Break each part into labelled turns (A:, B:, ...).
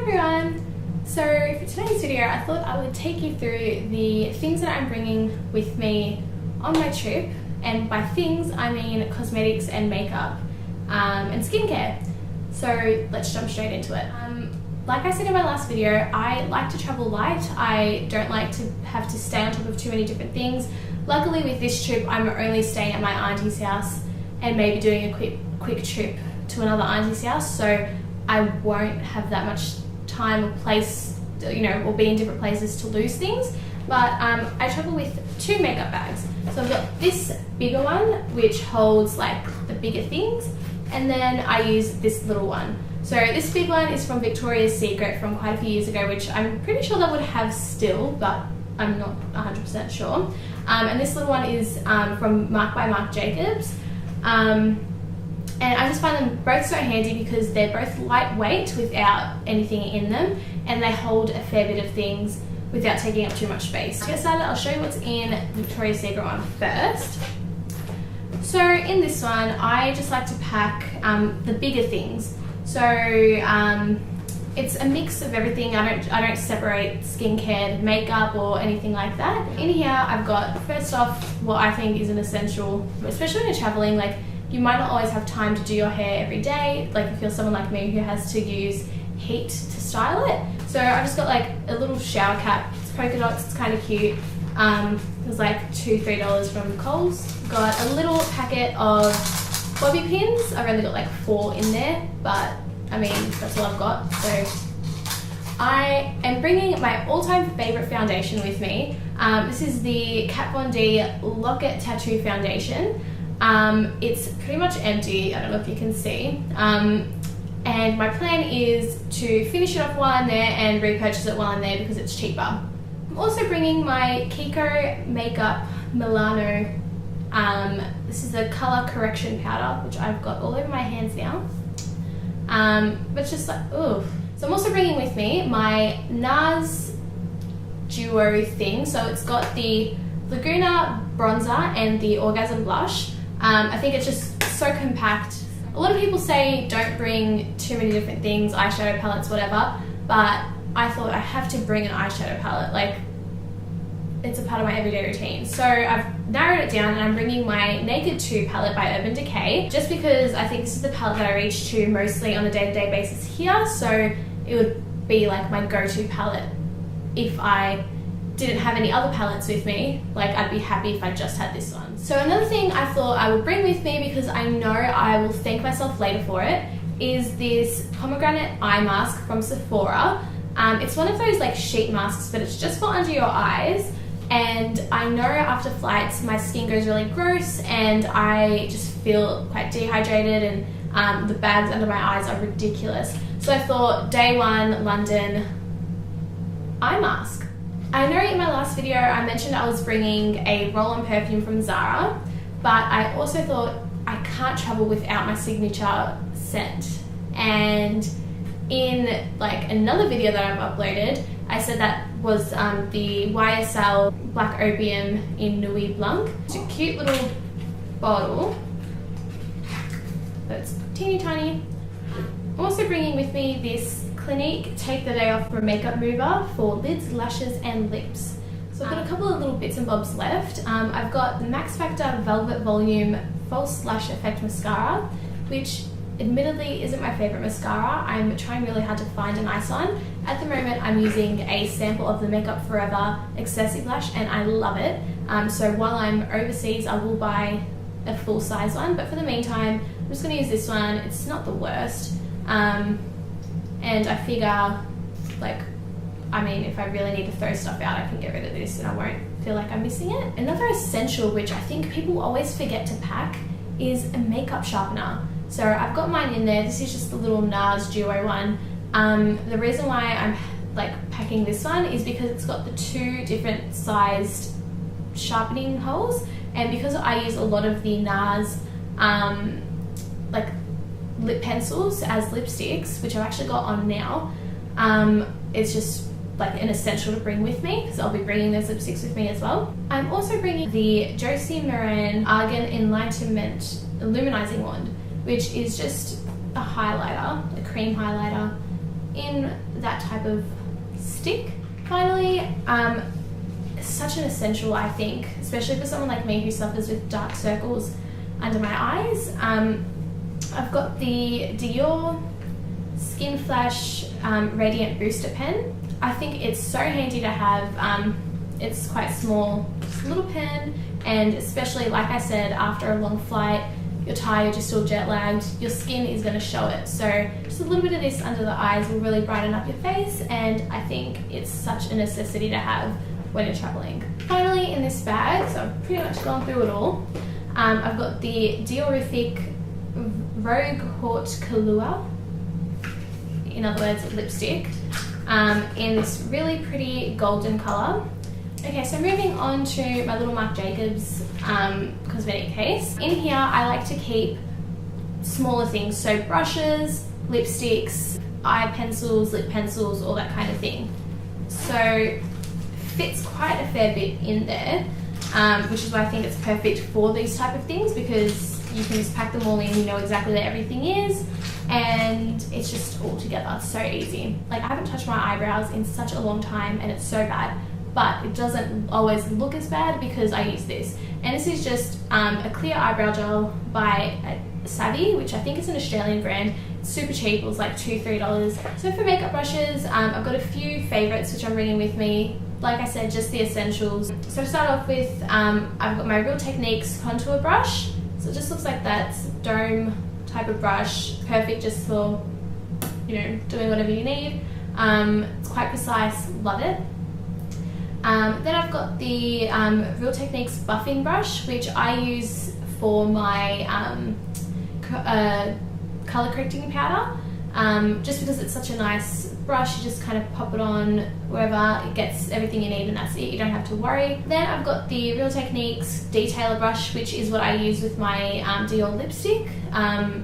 A: everyone! So for today's video I thought I would take you through the things that I'm bringing with me on my trip, and by things I mean cosmetics and makeup and skincare. So let's jump straight into it. Like I said in my last video, I like to travel light. I don't like to have to stay on top of too many different things. Luckily with this trip I'm only staying at my auntie's house and maybe doing a quick trip to another auntie's house, so I won't have that much time or place, or be in different places to lose things. But I travel with two makeup bags. So I've got this bigger one which holds like the bigger things, and then I use this little one. So this big one is from Victoria's Secret from quite a few years ago, which I'm pretty sure they would have still, but I'm not 100% sure. And this little one is from Marc by Marc Jacobs. And I just find them both so handy because they're both lightweight without anything in them, and they hold a fair bit of things without taking up too much space. To get started, I'll show you what's in the Victoria's Secret one first. So in this one, I just like to pack the bigger things. So it's a mix of everything. I don't separate skincare, makeup or anything like that. In here I've got, first off, what I think is an essential, especially when you're traveling. Like, you might not always have time to do your hair every day, like if you're someone like me who has to use heat to style it. So I just got like a little shower cap. It's polka dots, it's kind of cute. It was like $2-3 from Coles. Got a little packet of bobby pins. I've only got like 4 in there, but I mean, that's all I've got. So I am bringing my all-time favorite foundation with me. This is the Kat Von D Lock-It Tattoo Foundation. It's pretty much empty, I don't know if you can see, and my plan is to finish it off while I'm there and repurchase it while I'm there because it's cheaper. I'm also bringing my Kiko Makeup Milano. This is the colour correction powder, which I've got all over my hands now, but it's just like, ooh. So I'm also bringing with me my NARS duo thing. So it's got the Laguna bronzer and the Orgasm blush. I think it's just so compact. A lot of people say don't bring too many different things, eyeshadow palettes, whatever, but I thought I have to bring an eyeshadow palette. Like, it's a part of my everyday routine. So I've narrowed it down and I'm bringing my Naked 2 palette by Urban Decay, just because I think this is the palette that I reach to mostly on a day-to-day basis here, so it would be like my go-to palette if I didn't have any other palettes with me. Like, I'd be happy if I just had this one. So another thing I thought I would bring with me, because I know I will thank myself later for it, is this pomegranate eye mask from Sephora. It's one of those like sheet masks, but it's just for under your eyes. And I know after flights my skin goes really gross and I just feel quite dehydrated, and the bags under my eyes are ridiculous. So I thought, day one, London, eye mask. I know in my last video I mentioned I was bringing a roll-on perfume from Zara, but I also thought I can't travel without my signature scent. And in like another video that I've uploaded, I said that was the YSL Black Opium in Nuit Blanc. It's a cute little bottle, but it's teeny tiny. I'm also bringing with me this Clinique Take the Day Off from Makeup Mover for lids, lashes and lips. So I've got a couple of little bits and bobs left. I've got the Max Factor Velvet Volume False Lash Effect Mascara, which admittedly isn't my favourite mascara. I'm trying really hard to find a nice one. At the moment I'm using a sample of the Makeup Forever Excessive Lash and I love it. So while I'm overseas I will buy a full size one, but for the meantime I'm just going to use this one. It's not the worst. And I figure, like, I mean, if I really need to throw stuff out, I can get rid of this and I won't feel like I'm missing it. Another essential, which I think people always forget to pack, is a makeup sharpener. So I've got mine in there. This is just the little NARS Duo one. The reason why I'm like packing this one is because it's got the 2 different sized sharpening holes, and because I use a lot of the NARS like lip pencils as lipsticks, which I've actually got on now, it's just like an essential to bring with me because I'll be bringing those lipsticks with me as well. I'm also bringing the Josie Maran Argan Enlightenment Illuminizing Wand, which is just a highlighter, a cream highlighter. in that type of stick. Finally, such an essential, I think, especially for someone like me who suffers with dark circles under my eyes. I've got the Dior Skin Flash Radiant Booster Pen. I think it's so handy to have. It's quite small, just a little pen, and especially, like I said, after a long flight, you're tired, you're still jet lagged, your skin is going to show it. So just a little bit of this under the eyes will really brighten up your face, and I think it's such a necessity to have when you're traveling. Finally, in this bag, so I've pretty much gone through it all, I've got the Diorific Rogue Haute Kahlua, in other words, lipstick, in this really pretty golden colour. Okay, so moving on to my little Marc Jacobs cosmetic case. In here, I like to keep smaller things, so brushes, lipsticks, eye pencils, lip pencils, all that kind of thing. So fits quite a fair bit in there, which is why I think it's perfect for these type of things, because you can just pack them all in, you know exactly where everything is, and it's just all together, so easy. Like, I haven't touched my eyebrows in such a long time and it's so bad, but it doesn't always look as bad because I use this. And this is just a clear eyebrow gel by Savvy, which I think is an Australian brand. It's super cheap, it was like $2-3. So for makeup brushes, I've got a few favourites which I'm bringing with me. Like I said, just the essentials. So to start off with, I've got my Real Techniques contour brush. So it just looks like that. It's a dome type of brush, perfect just for, you know, doing whatever you need. It's quite precise, love it. Then I've got the Real Techniques buffing brush, which I use for my colour correcting powder. Just because it's such a nice brush, you just kind of pop it on wherever, it gets everything you need and that's it, you don't have to worry. Then I've got the Real Techniques detailer brush, which is what I use with my Dior lipstick,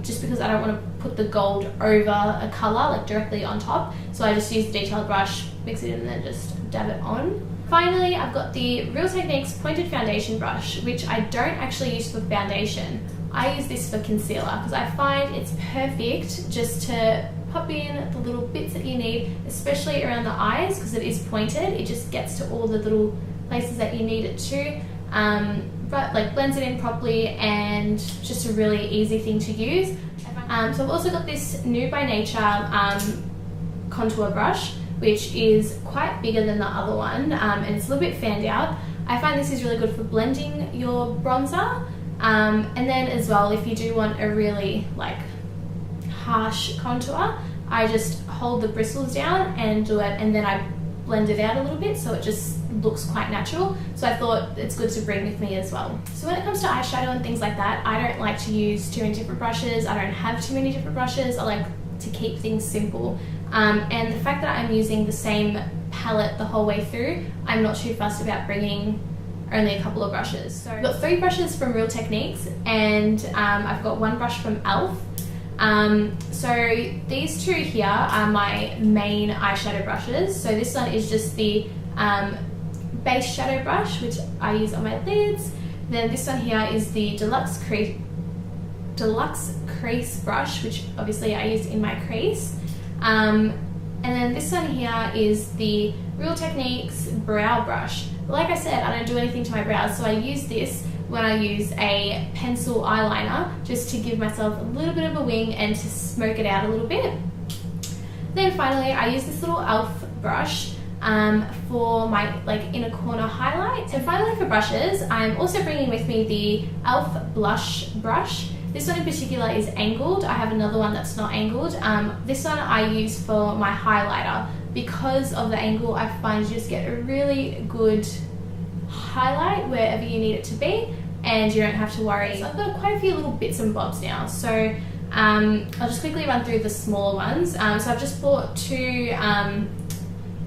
A: just because I don't want to put the gold over a colour, like directly on top, so I just use the detailer brush, mix it in and then just dab it on. Finally, I've got the Real Techniques pointed foundation brush, which I don't actually use for foundation. I use this for concealer because I find it's perfect just to pop in the little bits that you need, especially around the eyes because it is pointed. It just gets to all the little places that you need it to, but like blends it in properly, and just a really easy thing to use. So I've also got this Nude by Nature contour brush, which is quite bigger than the other one, and it's a little bit fanned out. I find this is really good for blending your bronzer, and then as well, if you do want a really like harsh contour, I just hold the bristles down and do it, and then I blend it out a little bit so it just looks quite natural. So I thought it's good to bring with me as well. So when it comes to eyeshadow and things like that, I don't like to use too many different brushes. I don't have too many different brushes. I like to keep things simple. And the fact that I'm using the same palette the whole way through, I'm not too fussed about bringing only a couple of brushes. So I've got 3 brushes from Real Techniques, and I've got 1 brush from e.l.f. So these 2 here are my main eyeshadow brushes. So this one is just the base shadow brush, which I use on my lids. Then this one here is the Deluxe Crease brush, which obviously I use in my crease. And then this one here is the Real Techniques brow brush. Like I said, I don't do anything to my brows, so I use this when I use a pencil eyeliner, just to give myself a little bit of a wing and to smoke it out a little bit. Then finally, I use this little e.l.f. brush for my like inner corner highlight. So finally, for brushes, I'm also bringing with me the e.l.f. blush brush. This one in particular is angled. I have another one that's not angled. This one I use for my highlighter. Because of the angle, I find you just get a really good highlight wherever you need it to be, and you don't have to worry. So I've got quite a few little bits and bobs now. So I'll just quickly run through the smaller ones. So I've just bought 2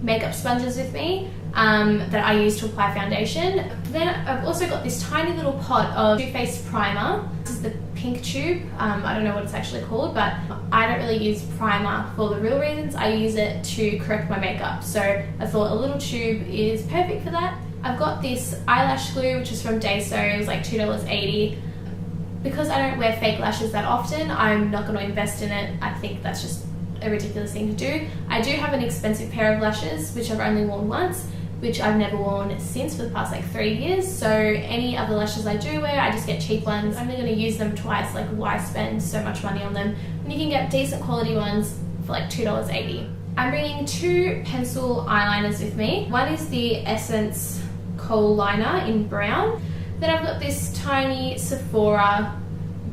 A: makeup sponges with me that I use to apply foundation. Then I've also got this tiny little pot of Too Faced primer. This is the pink tube. I don't know what it's actually called, but I don't really use primer for the real reasons. I use it to correct my makeup. So I thought a little tube is perfect for that. I've got this eyelash glue, which is from Dayso. It was like $2.80. Because I don't wear fake lashes that often, I'm not going to invest in it. I think that's just a ridiculous thing to do. I do have an expensive pair of lashes, which I've only worn once, which I've never worn since for the past like 3 years. So any other lashes I do wear, I just get cheap ones. I'm only going to use them twice. Like, why spend so much money on them when you can get decent quality ones for like $2.80. I'm bringing 2 pencil eyeliners with me. One is the Essence Kohl Liner in brown. Then I've got this tiny Sephora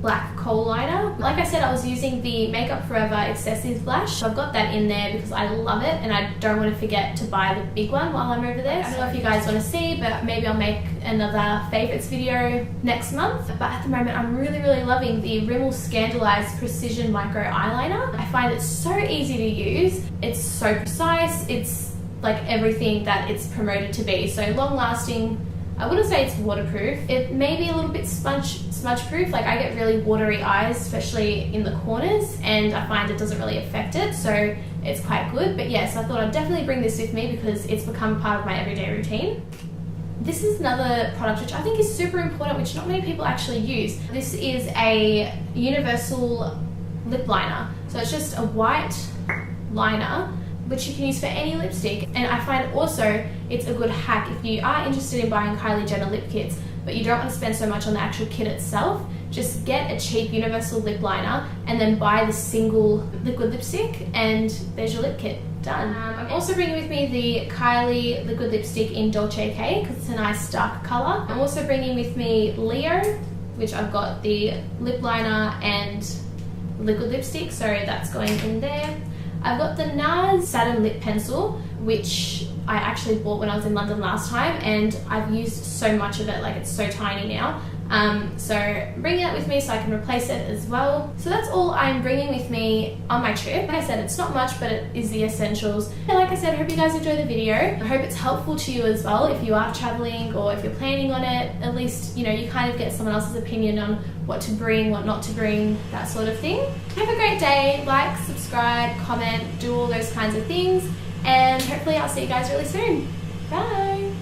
A: black kohl liner. Like I said, I was using the Makeup Forever Excessive Lash, so I've got that in there because I love it and I don't want to forget to buy the big one while I'm over there. I don't know if you guys want to see, but maybe I'll make another favorites video next month. But at the moment, I'm really loving the Rimmel Scandalized Precision Micro Eyeliner. I find it so easy to use. It's so precise. It's like everything that it's promoted to be. So long lasting. I wouldn't say it's waterproof. It may be a little bit smudge proof. Like, I get really watery eyes, especially in the corners, and I find it doesn't really affect it, so it's quite good. But yes, I thought I'd definitely bring this with me because it's become part of my everyday routine. This is another product which I think is super important, which not many people actually use. This is a universal lip liner. So it's just a white liner which you can use for any lipstick. And I find also it's a good hack if you are interested in buying Kylie Jenner lip kits, but you don't want to spend so much on the actual kit itself. Just get a cheap universal lip liner and then buy the single liquid lipstick, and there's your lip kit. Done. I'm also bringing with me the Kylie liquid lipstick in Dolce K because it's a nice dark colour. I'm also bringing with me Leo, which I've got the lip liner and liquid lipstick, so that's going in there. I've got the NARS Satin Lip Pencil, which I actually bought when I was in London last time, and I've used so much of it, like it's so tiny now. So I'm bringing that with me so I can replace it as well. So that's all I'm bringing with me on my trip. Like I said, it's not much, but it is the essentials. And like I said, I hope you guys enjoy the video. I hope it's helpful to you as well if you are traveling or if you're planning on it. At least, you know, you kind of get someone else's opinion on what to bring, what not to bring, that sort of thing. Have a great day. Like, subscribe, comment, do all those kinds of things. And hopefully I'll see you guys really soon. Bye.